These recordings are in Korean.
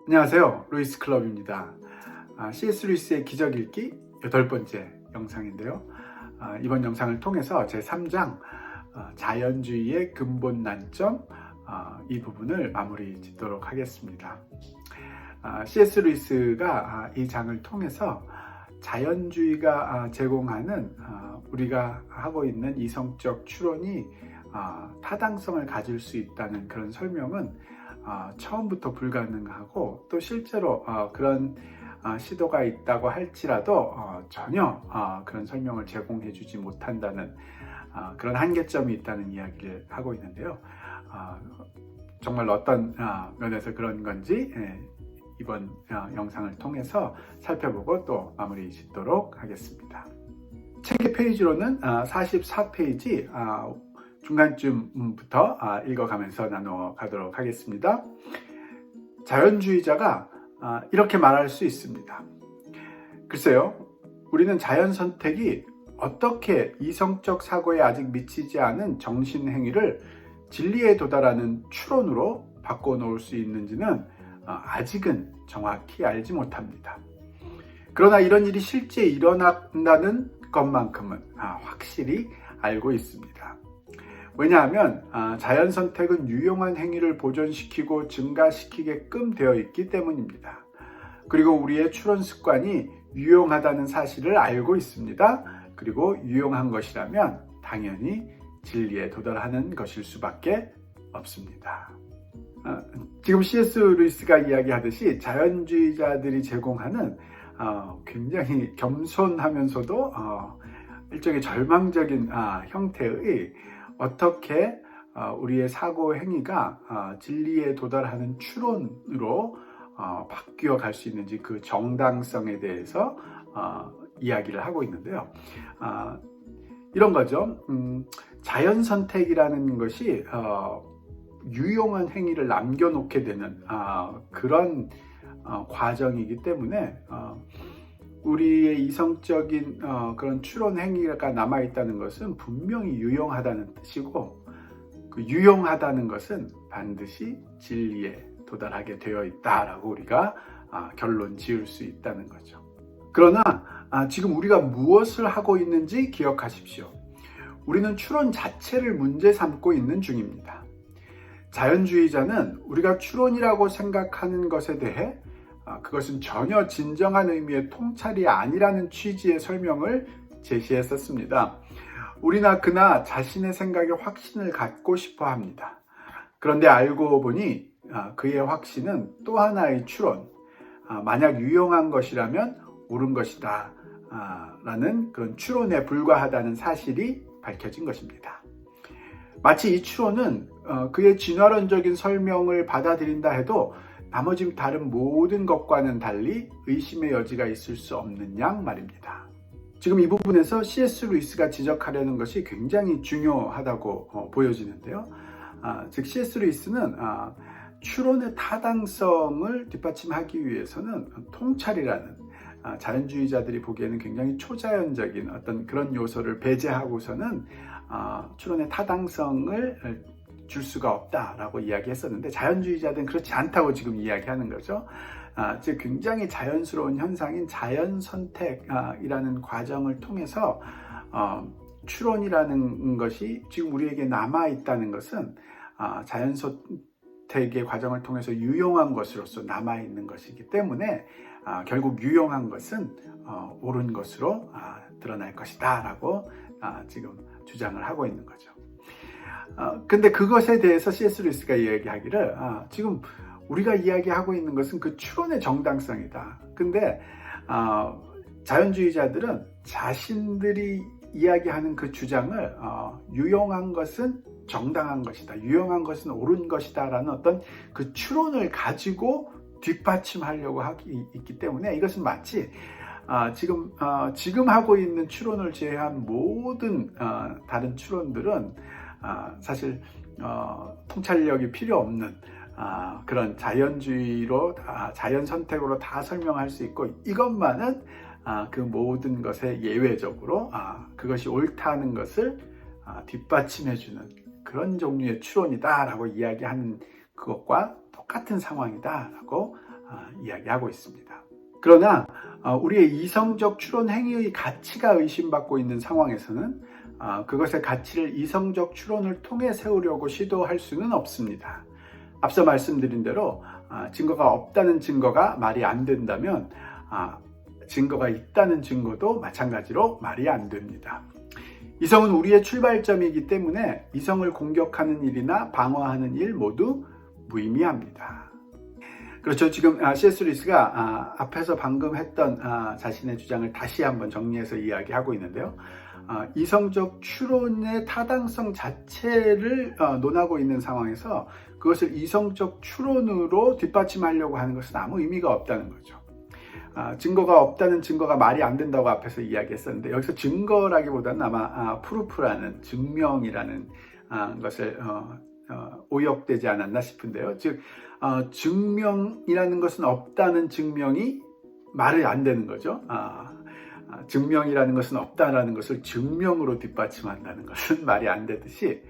안녕하세요, 루이스 클럽입니다. C.S. 루이스의 기적 읽기 8번째 영상인데요. 이번 영상을 통해서 제3장 자연주의의 근본 난점, 이 부분을 마무리 짓도록 하겠습니다. C.S. 루이스가 이 장을 통해서 자연주의가 제공하는 우리가 하고 있는 이성적 추론이 타당성을 가질 수 있다는 그런 설명은 처음부터 불가능하고, 또 실제로 그런 시도가 있다고 할지라도 전혀 그런 설명을 제공해 주지 못한다는 그런 한계점이 있다는 이야기를 하고 있는데요. 정말 어떤 면에서 그런 건지 이번 영상을 통해서 살펴보고 또 마무리 짓도록 하겠습니다. 책의 페이지로는 44페이지 중간쯤부터 읽어가면서 나누어 가도록 하겠습니다. 자연주의자가 이렇게 말할 수 있습니다. 글쎄요, 우리는 자연 선택이 어떻게 이성적 사고에 아직 미치지 않은 정신행위를 진리에 도달하는 추론으로 바꿔놓을 수 있는지는 아직은 정확히 알지 못합니다. 그러나 이런 일이 실제 일어난다는 것만큼은 확실히 알고 있습니다. 왜냐하면 자연 선택은 유용한 행위를 보존시키고 증가시키게끔 되어 있기 때문입니다. 그리고 우리의 추론 습관이 유용하다는 사실을 알고 있습니다. 그리고 유용한 것이라면 당연히 진리에 도달하는 것일 수밖에 없습니다. 지금 C.S. 루이스가 이야기하듯이 자연주의자들이 제공하는 굉장히 겸손하면서도 일종의 절망적인 형태의 어떻게 우리의 사고 행위가 진리에 도달하는 추론으로 바뀌어 갈 수 있는지, 그 정당성에 대해서 이야기를 하고 있는데요. 이런 거죠. 자연 선택이라는 것이 유용한 행위를 남겨놓게 되는 그런 과정이기 때문에 우리의 이성적인 그런 추론 행위가 남아있다는 것은 분명히 유용하다는 뜻이고, 그 유용하다는 것은 반드시 진리에 도달하게 되어 있다라고 우리가 결론 지을 수 있다는 거죠. 그러나 지금 우리가 무엇을 하고 있는지 기억하십시오. 우리는 추론 자체를 문제 삼고 있는 중입니다. 자연주의자는 우리가 추론이라고 생각하는 것에 대해 그것은 전혀 진정한 의미의 통찰이 아니라는 취지의 설명을 제시했었습니다. 우리나 그나 자신의 생각에 확신을 갖고 싶어 합니다. 그런데 알고 보니 그의 확신은 또 하나의 추론, 만약 유용한 것이라면 옳은 것이다 라는 그런 추론에 불과하다는 사실이 밝혀진 것입니다. 마치 이 추론은 그의 진화론적인 설명을 받아들인다 해도 나머지 다른 모든 것과는 달리 의심의 여지가 있을 수 없는 양 말입니다. 지금 이 부분에서 C.S. 루이스가 지적하려는 것이 굉장히 중요하다고 보여지는데요. 즉 C.S. 루이스는 추론의 타당성을 뒷받침하기 위해서는 통찰이라는 자연주의자들이 보기에는 굉장히 초자연적인 어떤 그런 요소를 배제하고서는 추론의 타당성을 줄 수가 없다라고 이야기했었는데, 자연주의자들은 그렇지 않다고 지금 이야기하는 거죠. 즉 굉장히 자연스러운 현상인 자연 선택이라는 과정을 통해서 추론이라는 것이 지금 우리에게 남아 있다는 것은 자연 선택의 과정을 통해서 유용한 것으로서 남아 있는 것이기 때문에 결국 유용한 것은 옳은 것으로 드러날 것이다 라고 지금 주장을 하고 있는 거죠. 근데 그것에 대해서 C.S. 루이스가 이야기하기를 지금 우리가 이야기하고 있는 것은 그 추론의 정당성이다. 근데 자연주의자들은 자신들이 이야기하는 그 주장을 유용한 것은 정당한 것이다, 유용한 것은 옳은 것이다 라는 어떤 그 추론을 가지고 뒷받침하려고 있기 때문에, 이것은 마치 지금 하고 있는 추론을 제외한 모든 다른 추론들은 사실 통찰력이 필요 없는 그런 자연주의로 자연 선택으로 다 설명할 수 있고, 이것만은 그 모든 것에 예외적으로 그것이 옳다는 것을 뒷받침해주는 그런 종류의 추론이다 라고 이야기하는 그것과 똑같은 상황이다 라고 이야기하고 있습니다. 그러나 우리의 이성적 추론 행위의 가치가 의심받고 있는 상황에서는 그것의 가치를 이성적 추론을 통해 세우려고 시도할 수는 없습니다. 앞서 말씀드린 대로 증거가 없다는 증거가 말이 안 된다면 증거가 있다는 증거도 마찬가지로 말이 안 됩니다. 이성은 우리의 출발점이기 때문에 이성을 공격하는 일이나 방어하는 일 모두 무의미합니다. 그렇죠. 지금 C.S. 루이스가 앞에서 방금 했던 자신의 주장을 다시 한번 정리해서 이야기하고 있는데요. 이성적 추론의 타당성 자체를 논하고 있는 상황에서 그것을 이성적 추론으로 뒷받침하려고 하는 것은 아무 의미가 없다는 거죠. 증거가 없다는 증거가 말이 안 된다고 앞에서 이야기했었는데 여기서 증거라기보다는 아마 프루프라는 증명이라는 것을 오역되지 않았나 싶은데요. 즉 증명이라는 것은 없다는 증명이 말이 안 되는 거죠. 증명이라는 것은 없다라는 것을 증명으로 뒷받침한다는 것은 말이 안 되듯이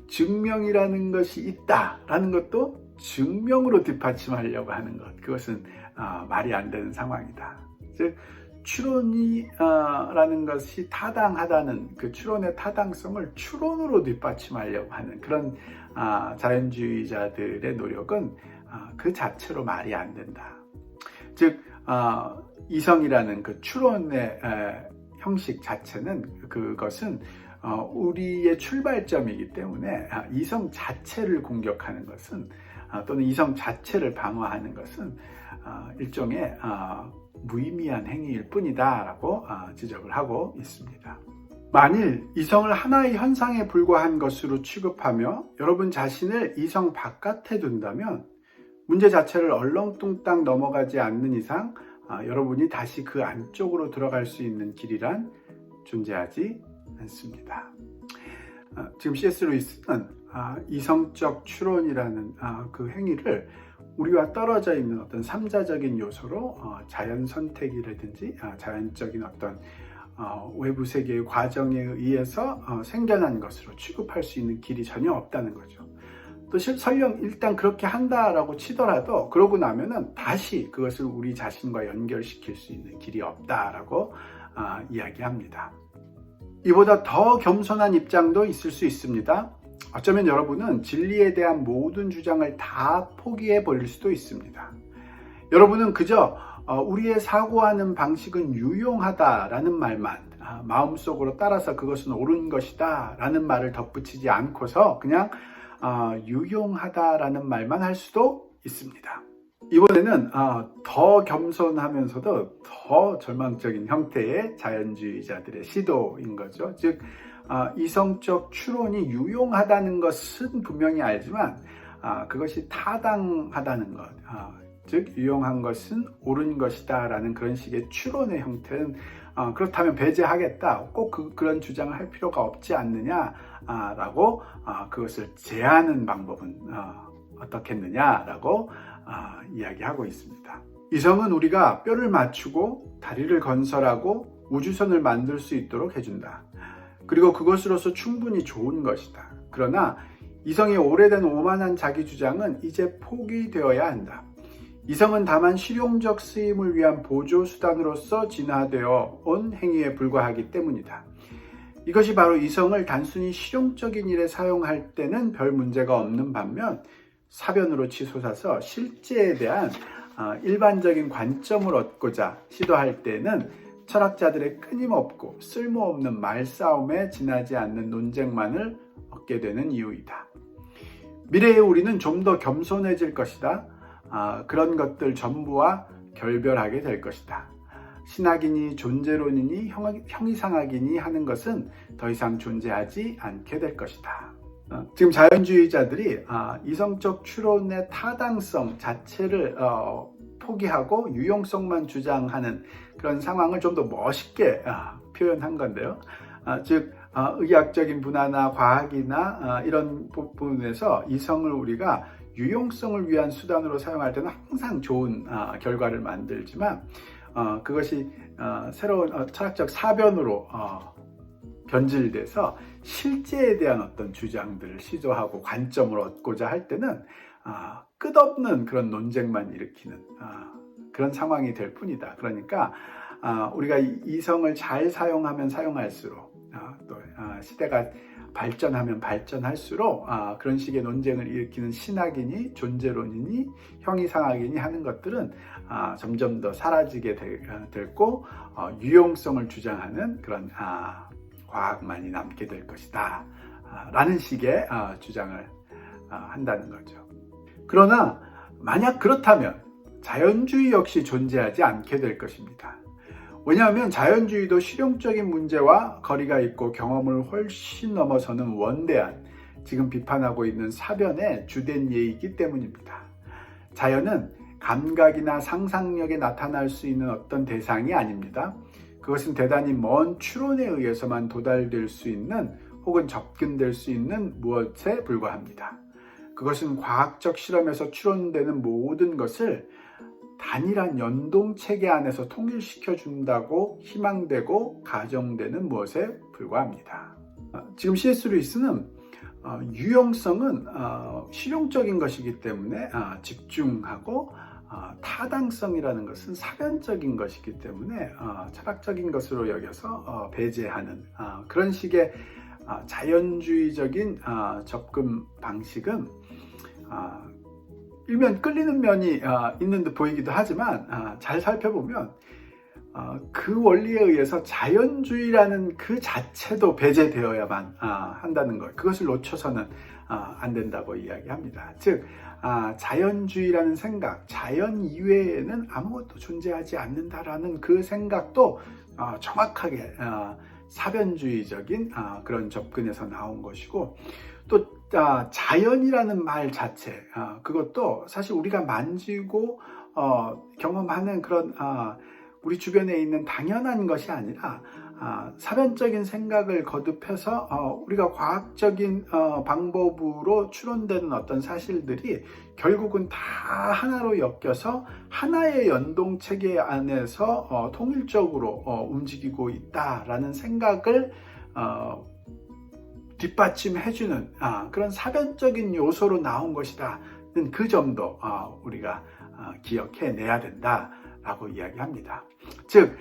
증명이라는 것이 있다라는 것도 증명으로 뒷받침하려고 하는 것, 그것은 말이 안 되는 상황이다. 즉 추론이라는 것이 타당하다는 그 추론의 타당성을 추론으로 뒷받침하려고 하는 그런 자연주의자들의 노력은 그 자체로 말이 안 된다. 즉 이성이라는 그 추론의 형식 자체는 그것은 우리의 출발점이기 때문에 이성 자체를 공격하는 것은 또는 이성 자체를 방어하는 것은 일종의 무의미한 행위일 뿐이다 라고 지적을 하고 있습니다. 만일 이성을 하나의 현상에 불과한 것으로 취급하며 여러분 자신을 이성 바깥에 둔다면 문제 자체를 얼렁뚱땅 넘어가지 않는 이상 여러분이 다시 그 안쪽으로 들어갈 수 있는 길이란 존재하지 않습니다. 지금 C.S. 루이스는 이성적 추론이라는 그 행위를 우리와 떨어져 있는 어떤 삼자적인 요소로 자연 선택이라든지 자연적인 어떤 외부 세계의 과정에 의해서 생겨난 것으로 취급할 수 있는 길이 전혀 없다는 거죠. 또 설령 일단 그렇게 한다라고 치더라도 그러고 나면은 다시 그것을 우리 자신과 연결시킬 수 있는 길이 없다라고 이야기합니다. 이보다 더 겸손한 입장도 있을 수 있습니다. 어쩌면 여러분은 진리에 대한 모든 주장을 다 포기해 버릴 수도 있습니다. 여러분은 그저 우리의 사고하는 방식은 유용하다라는 말만 마음속으로 따라서 그것은 옳은 것이다 라는 말을 덧붙이지 않고서 그냥 유용하다라는 말만 할 수도 있습니다. 이번에는 더 겸손하면서도 더 절망적인 형태의 자연주의자들의 시도인 거죠. 즉 이성적 추론이 유용하다는 것은 분명히 알지만 그것이 타당하다는 것, 즉 유용한 것은 옳은 것이다 라는 그런 식의 추론의 형태는 그렇다면 배제하겠다, 꼭 그런 주장을 할 필요가 없지 않느냐 라고 그것을 제하는 방법은 어떻겠느냐라고 이야기하고 있습니다. 이성은 우리가 뼈를 맞추고 다리를 건설하고 우주선을 만들 수 있도록 해준다. 그리고 그것으로서 충분히 좋은 것이다. 그러나 이성의 오래된 오만한 자기 주장은 이제 포기되어야 한다. 이성은 다만 실용적 쓰임을 위한 보조 수단으로서 진화되어 온 행위에 불과하기 때문이다. 이것이 바로 이성을 단순히 실용적인 일에 사용할 때는 별 문제가 없는 반면 사변으로 치솟아서 실제에 대한 일반적인 관점을 얻고자 시도할 때는 철학자들의 끊임없고 쓸모없는 말싸움에 지나지 않는 논쟁만을 얻게 되는 이유이다. 미래의 우리는 좀 더 겸손해질 것이다. 그런 것들 전부와 결별하게 될 것이다. 신학이니 존재론이니 형이상학이니 하는 것은 더 이상 존재하지 않게 될 것이다. 지금 자연주의자들이 이성적 추론의 타당성 자체를 포기하고 유용성만 주장하는 그런 상황을 좀 더 멋있게 표현한 건데요. 즉 의학적인 분야나 과학이나 이런 부분에서 이성을 우리가 유용성을 위한 수단으로 사용할 때는 항상 좋은 결과를 만들지만 그것이 새로운 철학적 사변으로 변질돼서 실제에 대한 어떤 주장들을 시도하고 관점을 얻고자 할 때는 끝없는 그런 논쟁만 일으키는 그런 상황이 될 뿐이다. 그러니까 우리가 이성을 잘 사용하면 사용할수록 또 시대가 발전하면 발전할수록 그런 식의 논쟁을 일으키는 신학이니 존재론이니 형이상학이니 하는 것들은 점점 더 사라지게 되고 유용성을 주장하는 그런 과학만이 남게 될 것이다 라는 식의 주장을 한다는 거죠. 그러나 만약 그렇다면 자연주의 역시 존재하지 않게 될 것입니다. 왜냐하면 자연주의도 실용적인 문제와 거리가 있고 경험을 훨씬 넘어서는 원대한 지금 비판하고 있는 사변의 주된 예이기 때문입니다. 자연은 감각이나 상상력에 나타날 수 있는 어떤 대상이 아닙니다. 그것은 대단히 먼 추론에 의해서만 도달될 수 있는 혹은 접근될 수 있는 무엇에 불과합니다. 그것은 과학적 실험에서 추론되는 모든 것을 단일한 연동체계 안에서 통일시켜 준다고 희망되고 가정되는 무엇에 불과합니다. 지금 C.S. 루이스는 유용성은 실용적인 것이기 때문에 집중하고 타당성이라는 것은 사변적인 것이기 때문에 철학적인 것으로 여겨서 배제하는 그런 식의 자연주의적인 접근 방식은 일면 끌리는 면이 있는 듯 보이기도 하지만 잘 살펴보면 그 원리에 의해서 자연주의라는 그 자체도 배제되어야만 한다는 것, 그것을 놓쳐서는 안 된다고 이야기합니다. 즉 자연주의라는 생각, 자연 이외에는 아무것도 존재하지 않는다라는 그 생각도 정확하게 사변주의적인 그런 접근에서 나온 것이고, 또 자연이라는 말 자체, 그것도 사실 우리가 만지고 경험하는 그런 우리 주변에 있는 당연한 것이 아니라 사변적인 생각을 거듭해서 우리가 과학적인 방법으로 추론되는 어떤 사실들이 결국은 다 하나로 엮여서 하나의 연동체계 안에서 통일적으로 움직이고 있다라는 생각을 뒷받침해주는 그런 사변적인 요소로 나온 것이다는 그 점도 우리가 기억해내야 된다라고 이야기합니다. 즉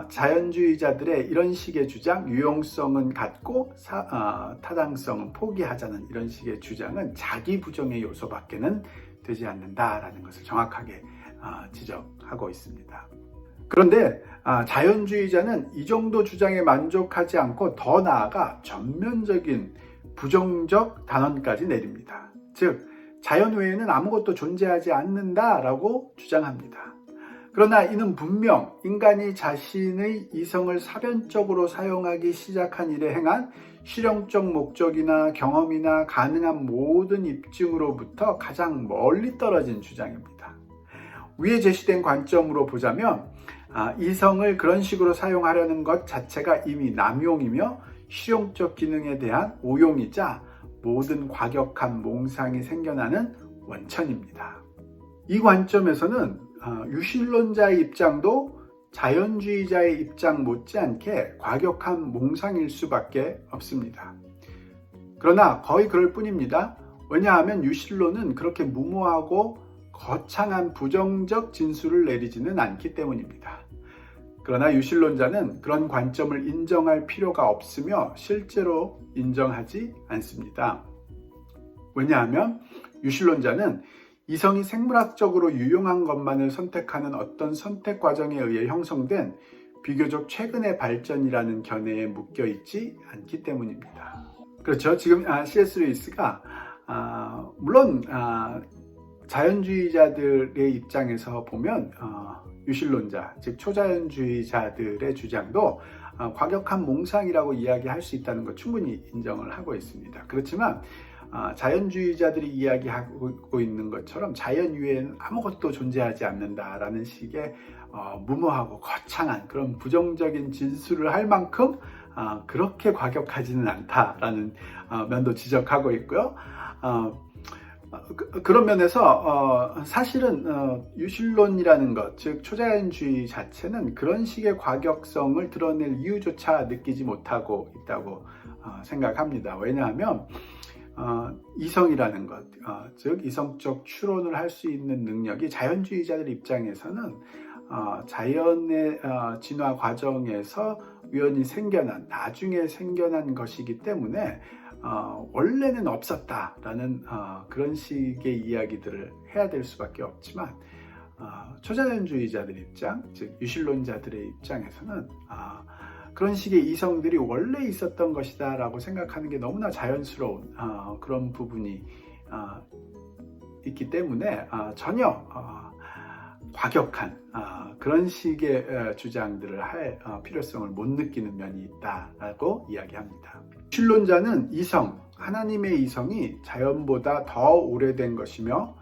자연주의자들의 이런 식의 주장, 유용성은 갖고 타당성은 포기하자는 이런 식의 주장은 자기 부정의 요소밖에는 되지 않는다라는 것을 정확하게 지적하고 있습니다. 그런데 자연주의자는 이 정도 주장에 만족하지 않고 더 나아가 전면적인 부정적 단언까지 내립니다. 즉 자연 외에는 아무것도 존재하지 않는다라고 주장합니다. 그러나 이는 분명 인간이 자신의 이성을 사변적으로 사용하기 시작한 이래 행한 실용적 목적이나 경험이나 가능한 모든 입증으로부터 가장 멀리 떨어진 주장입니다. 위에 제시된 관점으로 보자면 이성을 그런 식으로 사용하려는 것 자체가 이미 남용이며 실용적 기능에 대한 오용이자 모든 과격한 몽상이 생겨나는 원천입니다. 이 관점에서는 유실론자의 입장도 자연주의자의 입장 못지않게 과격한 몽상일 수밖에 없습니다. 그러나 거의 그럴 뿐입니다. 왜냐하면 유실론은 그렇게 무모하고 거창한 부정적 진술을 내리지는 않기 때문입니다. 그러나 유실론자는 그런 관점을 인정할 필요가 없으며 실제로 인정하지 않습니다. 왜냐하면 유실론자는 이성이 생물학적으로 유용한 것만을 선택하는 어떤 선택 과정에 의해 형성된 비교적 최근의 발전이라는 견해에 묶여 있지 않기 때문입니다. 그렇죠. 지금 C.S. 루이스가 물론 자연주의자들의 입장에서 보면 유실론자, 즉 초자연주의자들의 주장도 과격한 몽상이라고 이야기할 수 있다는 것 충분히 인정을 하고 있습니다. 그렇지만 자연주의자들이 이야기하고 있는 것처럼 자연 위에는 아무것도 존재하지 않는다라는 식의 무모하고 거창한 그런 부정적인 진술을 할 만큼 그렇게 과격하지는 않다라는 면도 지적하고 있고요. 그런 면에서 사실은 유실론이라는 것, 즉 초자연주의 자체는 그런 식의 과격성을 드러낼 이유조차 느끼지 못하고 있다고 생각합니다. 왜냐하면 이성이라는 것, 즉 이성적 추론을 할 수 있는 능력이 자연주의자들 입장에서는 자연의 진화 과정에서 우연히 생겨난, 나중에 생겨난 것이기 때문에 원래는 없었다라는 그런 식의 이야기들을 해야 될 수밖에 없지만, 초자연주의자들 입장, 즉 유실론자들의 입장에서는 그런 식의 이성들이 원래 있었던 것이다 라고 생각하는 게 너무나 자연스러운 그런 부분이 있기 때문에 전혀 과격한 그런 식의 주장들을 할 필요성을 못 느끼는 면이 있다라고 이야기합니다. 유실론자는 이성, 하나님의 이성이 자연보다 더 오래된 것이며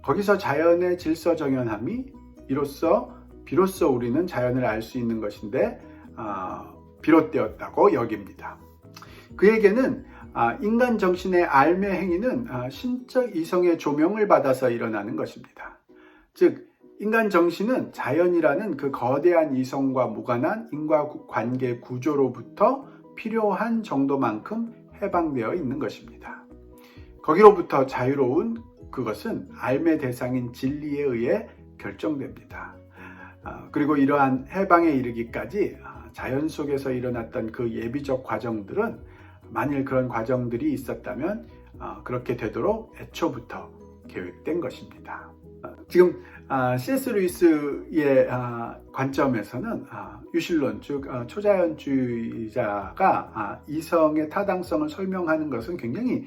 거기서 자연의 질서정연함이 비로소 우리는 자연을 알 수 있는 것인데 비롯되었다고 여깁니다. 그에게는 인간 정신의 알매 행위는 신적 이성의 조명을 받아서 일어나는 것입니다. 즉 인간 정신은 자연이라는 그 거대한 이성과 무관한 인과관계 구조로부터 필요한 정도만큼 해방되어 있는 것입니다. 거기로부터 자유로운 그것은 알매 대상인 진리에 의해 결정됩니다. 그리고 이러한 해방에 이르기까지 자연 속에서 일어났던 그 예비적 과정들은 만일 그런 과정들이 있었다면 그렇게 되도록 애초부터 계획된 것입니다. 지금 C.S. 루이스의 관점에서는 유실론, 즉 초자연주의자가 이성의 타당성을 설명하는 것은 굉장히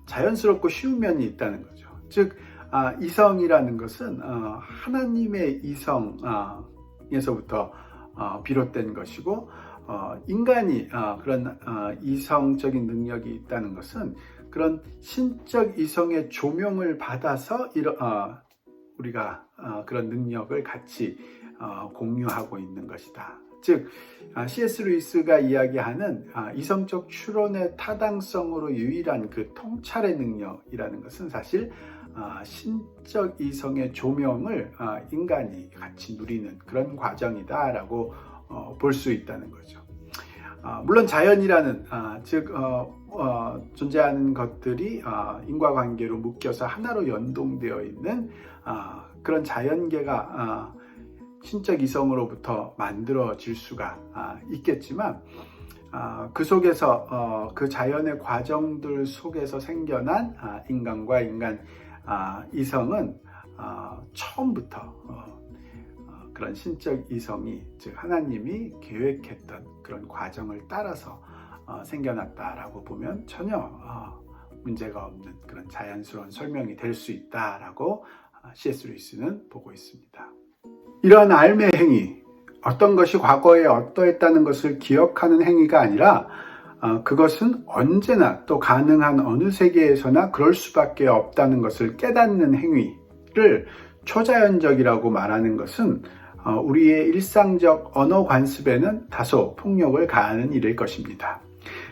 자연스럽고 쉬운 면이 있다는 거죠. 즉 이성이라는 것은 하나님의 이성에서부터 비롯된 것이고, 인간이 그런 이성적인 능력이 있다는 것은 그런 신적 이성의 조명을 받아서 우리가 그런 능력을 같이 공유하고 있는 것이다. 즉 C.S. 루이스가 이야기하는 이성적 추론의 타당성으로 유일한 그 통찰의 능력이라는 것은 사실 신적 이성의 조명을 인간이 같이 누리는 그런 과정이다 라고 볼 수 있다는 거죠. 물론 자연이라는 즉 존재하는 것들이 인과관계로 묶여서 하나로 연동되어 있는 그런 자연계가 신적 이성으로부터 만들어질 수가 있겠지만, 그 속에서 그 자연의 과정들 속에서 생겨난 인간과 인간 이성은 처음부터 그런 신적 이성이, 즉 하나님이 계획했던 그런 과정을 따라서 생겨났다라고 보면 전혀 문제가 없는 그런 자연스러운 설명이 될 수 있다라고 C.S. 루이스는 보고 있습니다. 이러한 알매 행위, 어떤 것이 과거에 어떠했다는 것을 기억하는 행위가 아니라 그것은 언제나 또 가능한 어느 세계에서나 그럴 수밖에 없다는 것을 깨닫는 행위를 초자연적이라고 말하는 것은 우리의 일상적 언어 관습에는 다소 폭력을 가하는 일일 것입니다.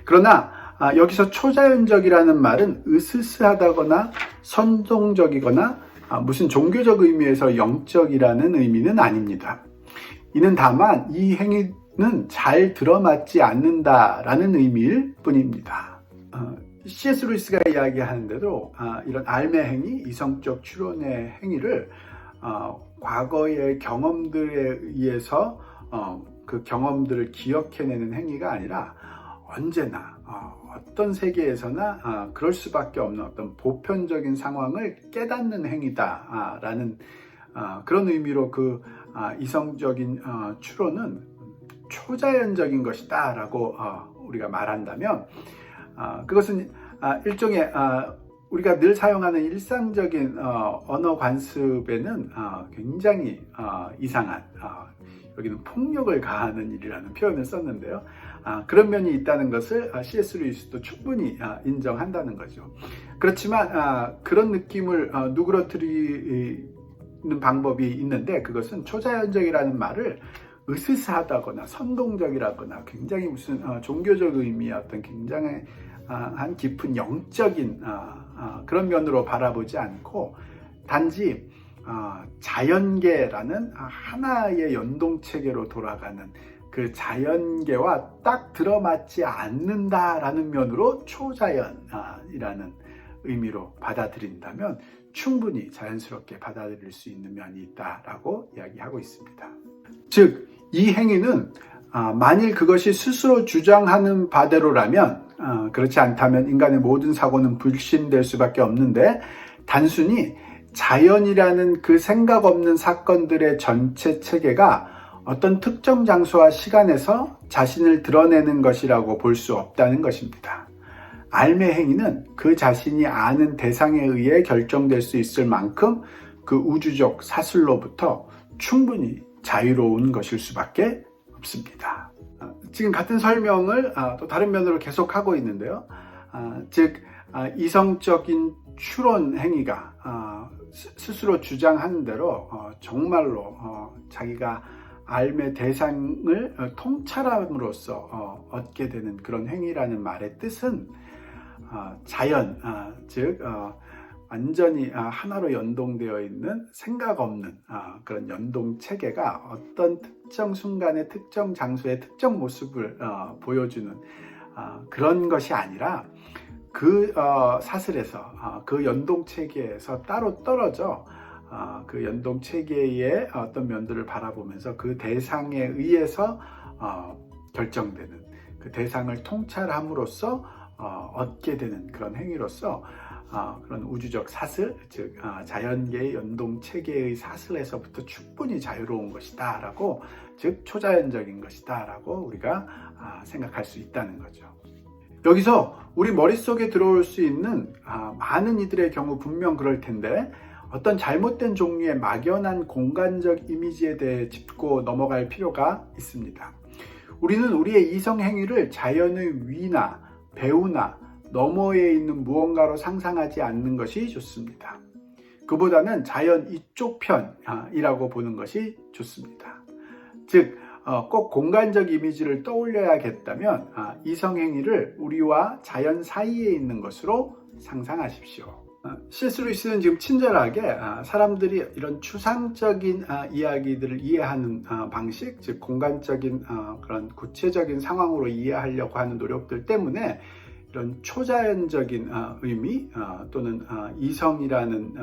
그러나 여기서 초자연적이라는 말은 으스스하다거나 선동적이거나 무슨 종교적 의미에서 영적이라는 의미는 아닙니다. 이는 다만 이 행위는 잘 들어맞지 않는다라는 의미일 뿐입니다. C.S. 루이스가 이야기하는데도 이런 알매 행위, 이성적 추론의 행위를 과거의 경험들에 의해서 그 경험들을 기억해내는 행위가 아니라 언제나 어떤 세계에서나 그럴 수밖에 없는 어떤 보편적인 상황을 깨닫는 행위다라는 그런 의미로 그 이성적인 추론은 초자연적인 것이다 라고 우리가 말한다면, 그것은 일종의 우리가 늘 사용하는 일상적인 언어 관습에는 굉장히 이상한, 여기는 폭력을 가하는 일이라는 표현을 썼는데요. 그런 면이 있다는 것을 C.S. 루이스도 충분히 인정한다는 거죠. 그렇지만 그런 느낌을 누그러뜨리는 방법이 있는데, 그것은 초자연적이라는 말을 으스스하다거나 선동적이라거나 굉장히 무슨 종교적 의미의 어떤 굉장히 한 깊은 영적인 그런 면으로 바라보지 않고 단지 자연계라는 하나의 연동체계로 돌아가는 그 자연계와 딱 들어맞지 않는다라는 면으로 초자연이라는 의미로 받아들인다면 충분히 자연스럽게 받아들일 수 있는 면이 있다라고 이야기하고 있습니다. 즉, 이 행위는 만일 그것이 스스로 주장하는 바대로라면 그렇지 않다면 인간의 모든 사고는 불신될 수밖에 없는데 단순히 자연이라는 그 생각 없는 사건들의 전체 체계가 어떤 특정 장소와 시간에서 자신을 드러내는 것이라고 볼 수 없다는 것입니다. 알매 행위는 그 자신이 아는 대상에 의해 결정될 수 있을 만큼 그 우주적 사슬로부터 충분히 자유로운 것일 수밖에 없습니다. 지금 같은 설명을 또 다른 면으로 계속하고 있는데요. 즉 이성적인 추론 행위가 스스로 주장하는 대로 정말로 자기가 알매 대상을 통찰함으로써 얻게 되는 그런 행위라는 말의 뜻은 자연, 즉 완전히 하나로 연동되어 있는 생각 없는 그런 연동 체계가 어떤 특정 순간에 특정 장소의 특정 모습을 보여주는 그런 것이 아니라 그 사슬에서 그 연동 체계에서 따로 떨어져 그 연동 체계의 어떤 면들을 바라보면서 그 대상에 의해서 결정되는 그 대상을 통찰함으로써 얻게 되는 그런 행위로서 그런 우주적 사슬, 즉 자연계의 연동 체계의 사슬에서부터 충분히 자유로운 것이다 라고, 즉 초자연적인 것이다 라고 우리가 생각할 수 있다는 거죠. 여기서 우리 머릿속에 들어올 수 있는 많은 이들의 경우 분명 그럴 텐데 어떤 잘못된 종류의 막연한 공간적 이미지에 대해 짚고 넘어갈 필요가 있습니다. 우리는 우리의 이성 행위를 자연의 위나 배우나 너머에 있는 무언가로 상상하지 않는 것이 좋습니다. 그보다는 자연 이쪽 편이라고 보는 것이 좋습니다. 즉, 꼭 공간적 이미지를 떠올려야겠다면 이성 행위를 우리와 자연 사이에 있는 것으로 상상하십시오. C.S. 루이스는 지금 친절하게 사람들이 이런 추상적인 이야기들을 이해하는 방식, 즉 공간적인 그런 구체적인 상황으로 이해하려고 하는 노력들 때문에 이런 초자연적인 의미 또는 이성이라는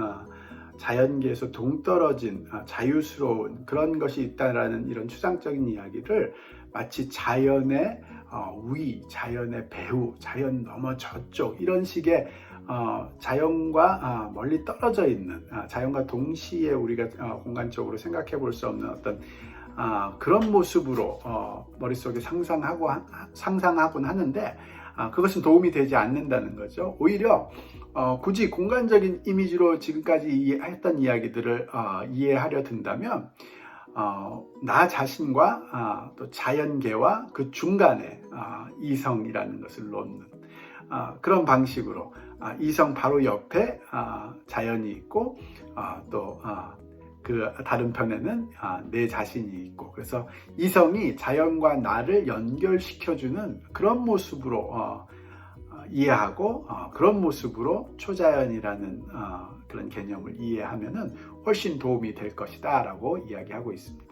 자연계에서 동떨어진 자유스러운 그런 것이 있다라는 이런 추상적인 이야기를 마치 자연의 위, 자연의 배후, 자연 너머 저쪽 이런 식의 자연과 멀리 떨어져 있는 자연과 동시에 우리가 공간적으로 생각해 볼 수 없는 어떤 그런 모습으로 머릿속에 상상하곤 하는데 그것은 도움이 되지 않는다는 거죠. 오히려 굳이 공간적인 이미지로 지금까지 했던 이야기들을 이해하려 든다면 나 자신과 또 자연계와 그 중간에 이성이라는 것을 놓는 그런 방식으로 이성 바로 옆에 자연이 있고 또 그 다른 편에는 내 자신이 있고, 그래서 이성이 자연과 나를 연결시켜주는 그런 모습으로 이해하고 그런 모습으로 초자연이라는 그런 개념을 이해하면은 훨씬 도움이 될 것이다 라고 이야기하고 있습니다.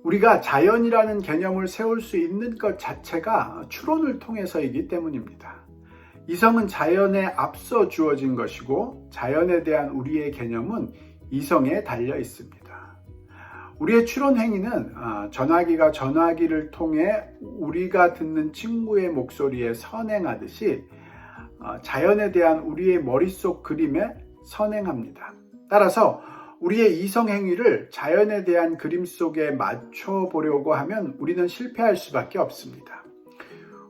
우리가 자연이라는 개념을 세울 수 있는 것 자체가 추론을 통해서이기 때문입니다. 이성은 자연에 앞서 주어진 것이고 자연에 대한 우리의 개념은 이성에 달려 있습니다. 우리의 추론 행위는 전화기가 전화기를 통해 우리가 듣는 친구의 목소리에 선행하듯이 자연에 대한 우리의 머릿속 그림에 선행합니다. 따라서 우리의 이성 행위를 자연에 대한 그림 속에 맞춰 보려고 하면 우리는 실패할 수밖에 없습니다.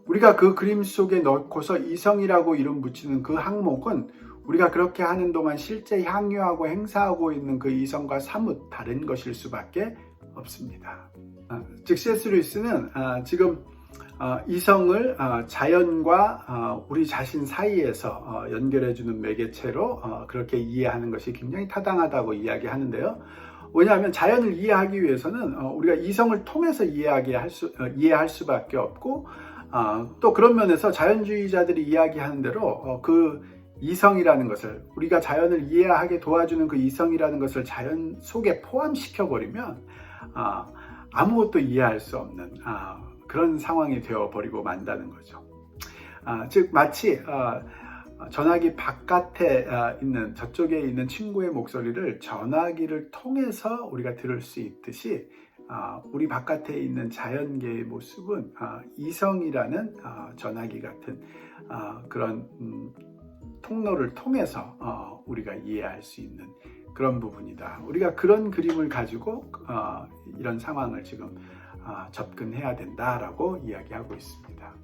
우리가 그 그림 속에 넣고서 이성이라고 이름 붙이는 그 항목은 우리가 그렇게 하는 동안 실제 향유하고 행사하고 있는 그 이성과 사뭇 다른 것일 수밖에 없습니다. 즉 C.S. 루이스는 지금 이성을 자연과 우리 자신 사이에서 연결해주는 매개체로 그렇게 이해하는 것이 굉장히 타당하다고 이야기하는데요. 왜냐하면 자연을 이해하기 위해서는 우리가 이성을 통해서 이해할 수밖에 없고 또 그런 면에서 자연주의자들이 이야기하는 대로 그 이성이라는 것을, 우리가 자연을 이해하게 도와주는 그 이성이라는 것을 자연 속에 포함시켜 버리면 아무것도 이해할 수 없는 그런 상황이 되어버리고 만다는 거죠. 즉 마치 전화기 바깥에 있는, 저쪽에 있는 친구의 목소리를 전화기를 통해서 우리가 들을 수 있듯이 우리 바깥에 있는 자연계의 모습은 이성이라는 전화기 같은 그런 통로를 통해서 우리가 이해할 수 있는 그런 부분이다. 우리가 그런 그림을 가지고 이런 상황을 지금 접근해야 된다라고 이야기하고 있습니다.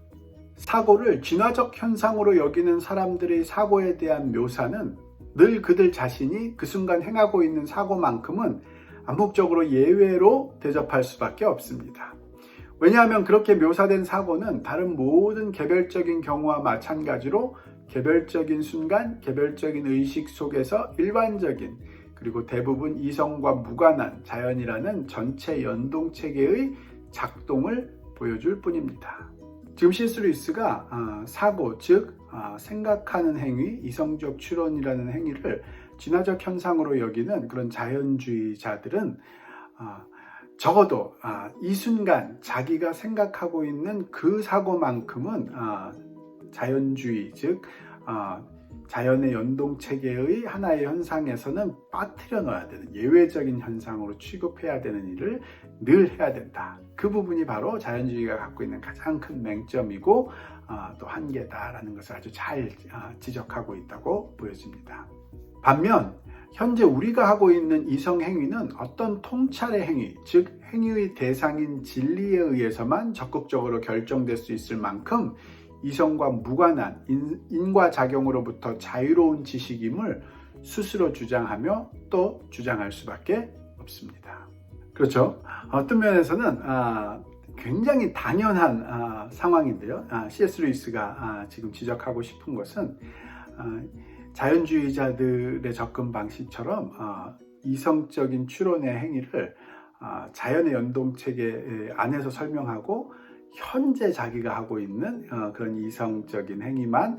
사고를 진화적 현상으로 여기는 사람들의 사고에 대한 묘사는 늘 그들 자신이 그 순간 행하고 있는 사고만큼은 암묵적으로 예외로 대접할 수밖에 없습니다. 왜냐하면 그렇게 묘사된 사고는 다른 모든 개별적인 경우와 마찬가지로 개별적인 순간, 개별적인 의식 속에서 일반적인, 그리고 대부분 이성과 무관한 자연이라는 전체 연동체계의 작동을 보여줄 뿐입니다. 지금 C.S. 루이스가 사고, 즉 생각하는 행위, 이성적 추론이라는 행위를 진화적 현상으로 여기는 그런 자연주의자들은 적어도 이 순간 자기가 생각하고 있는 그 사고만큼은 자연주의, 즉 자연의 연동체계의 하나의 현상에서는 빠뜨려 넣어야 되는, 예외적인 현상으로 취급해야 되는 일을 늘 해야 된다. 그 부분이 바로 자연주의가 갖고 있는 가장 큰 맹점이고 또 한계다라는 것을 아주 잘 지적하고 있다고 보여집니다. 반면 현재 우리가 하고 있는 이성 행위는 어떤 통찰의 행위, 즉 행위의 대상인 진리에 의해서만 적극적으로 결정될 수 있을 만큼 이성과 무관한 인과작용으로부터 자유로운 지식임을 스스로 주장하며 또 주장할 수밖에 없습니다. 그렇죠? 어떤 면에서는 굉장히 당연한 상황인데요. C.S. 루이스가 지금 지적하고 싶은 것은 자연주의자들의 접근 방식처럼 이성적인 추론의 행위를 자연의 연동체계 안에서 설명하고 현재 자기가 하고 있는 그런 이성적인 행위만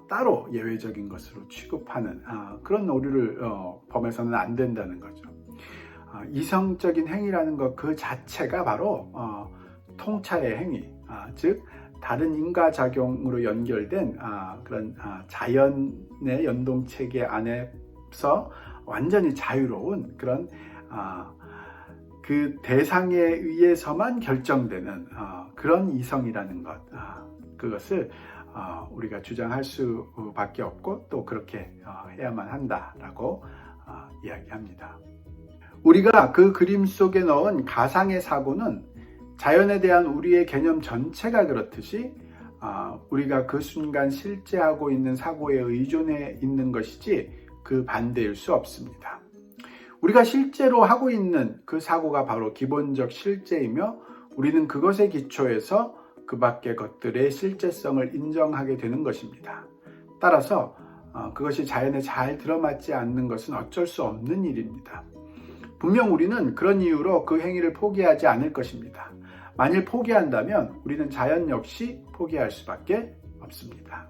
따로 예외적인 것으로 취급하는 그런 오류를 범해서는 안 된다는 거죠. 이성적인 행위라는 것 그 자체가 바로 통찰의 행위, 즉 다른 인과작용으로 연결된 그런 자연의 연동체계 안에서 완전히 자유로운 그런 그 대상에 의해서만 결정되는 그런 이성이라는 것, 그것을 우리가 주장할 수밖에 없고 또 그렇게 해야만 한다라고 이야기합니다. 우리가 그 그림 속에 넣은 가상의 사고는 자연에 대한 우리의 개념 전체가 그렇듯이 우리가 그 순간 실제 하고 있는 사고에 의존해 있는 것이지 그 반대일 수 없습니다. 우리가 실제로 하고 있는 그 사고가 바로 기본적 실제이며 우리는 그것에 기초해서 그 밖의 것들의 실제성을 인정하게 되는 것입니다. 따라서 그것이 자연에 잘 들어맞지 않는 것은 어쩔 수 없는 일입니다. 분명 우리는 그런 이유로 그 행위를 포기하지 않을 것입니다. 만일 포기한다면 우리는 자연 역시 포기할 수밖에 없습니다.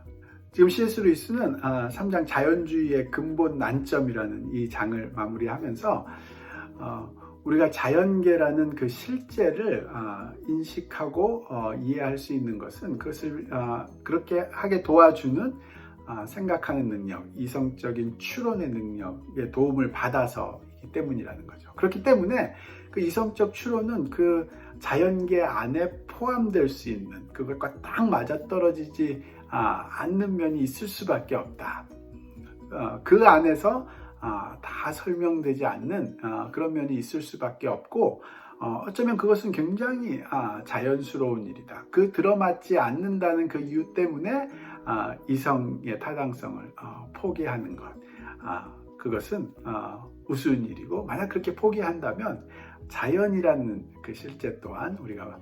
지금 C.S. 루이스는 3장 자연주의의 근본 난점이라는 이 장을 마무리하면서 우리가 자연계라는 그 실제를 인식하고 이해할 수 있는 것은 그것을 그렇게 하게 도와주는 생각하는 능력, 이성적인 추론의 능력의 도움을 받아서이기 때문이라는 거죠. 그렇기 때문에 그 이성적 추론은 그 자연계 안에 포함될 수 있는, 그것과 딱 맞아떨어지지 않는 면이 있을 수밖에 없다. 그 안에서 다 설명되지 않는 그런 면이 있을 수밖에 없고, 어쩌면 그것은 굉장히 자연스러운 일이다. 그 들어맞지 않는다는 그 이유 때문에 이성의 타당성을 포기하는 것, 그것은 우스운 일이고, 만약 그렇게 포기한다면 자연이라는 그 실제 또한 우리가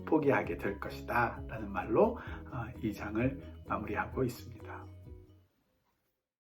포기하게 될 것이다 라는 말로 이 장을 마무리하고 있습니다.